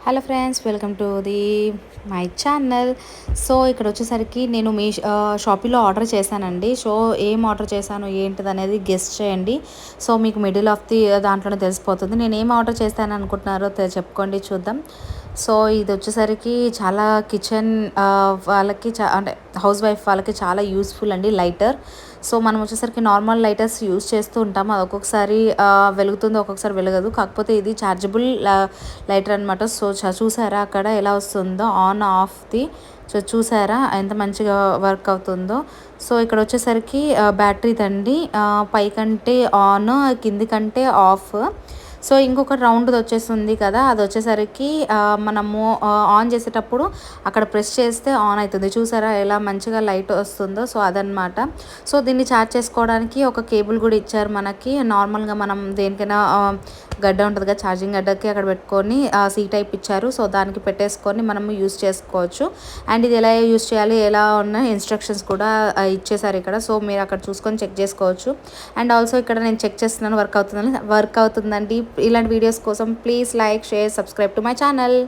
Hello friends, welcome to my channel. So ఇక్కడ వచ్చేసరికి నేను మీ షాపీలో ఆర్డర్ చేశానండి. సో ఏం ఆర్డర్ చేశాను ఏంటిది అనేది గెస్ట్ చేయండి. సో మీకు మిడిల్ ఆఫ్ దాంట్లోనే తెలిసిపోతుంది. నేను ఏం ఆర్డర్ చేశాను అనుకుంటున్నారో చెప్పుకోండి, చూద్దాం. సో ఇది వచ్చేసరికి చాలా కిచెన్ వాళ్ళకి అంటే హౌస్ వైఫ్ వాళ్ళకి చాలా యూస్ఫుల్ అండి లైటర్. సో మనం వచ్చేసరికి నార్మల్ లైటర్స్ యూస్ చేస్తూ ఉంటాము. అది ఒక్కొక్కసారి వెలుగుతుంది, ఒక్కొక్కసారి వెలగదు. కాకపోతే ఇది ఛార్జబుల్ లైటర్ అనమాట. సో చూసారా అక్కడ ఎలా వస్తుందో ఆన్ ఆఫ్ది. సో చూసారా ఎంత మంచిగా వర్క్ అవుతుందో. సో ఇక్కడ వచ్చేసరికి బ్యాటరీదండి, పైకంటే ఆన్, కింది కంటే ఆఫ్. సో ఇంకొక రౌండ్ది వచ్చేస్తుంది కదా, అది వచ్చేసరికి మనము ఆన్ చేసేటప్పుడు అక్కడ ప్రెస్ చేస్తే ఆన్ అవుతుంది. చూసారా ఎలా మంచిగా లైట్ వస్తుందో. సో అదనమాట. సో దీన్ని ఛార్జ్ చేసుకోవడానికి ఒక కేబుల్ కూడా ఇచ్చారు మనకి. నార్మల్గా మనం దేనికైనా గడ్డ ఉంటుంది కదా, ఛార్జింగ్ గడ్డకి అక్కడ పెట్టుకొని సీ టైప్ ఇచ్చారు. సో దానికి పెట్టేసుకొని మనము యూస్ చేసుకోవచ్చు. అండ్ ఇది ఎలా యూస్ చేయాలి, ఎలా ఉన్న ఇన్స్ట్రక్షన్స్ కూడా ఇచ్చేసారు ఇక్కడ. సో మీరు అక్కడ చూసుకొని చెక్ చేసుకోవచ్చు. అండ్ ఆల్సో ఇక్కడ నేను చెక్ చేస్తున్నాను వర్క్ అవుతుందండి. ఇలాంటి వీడియోస్ కోసం please like, share, subscribe to my channel.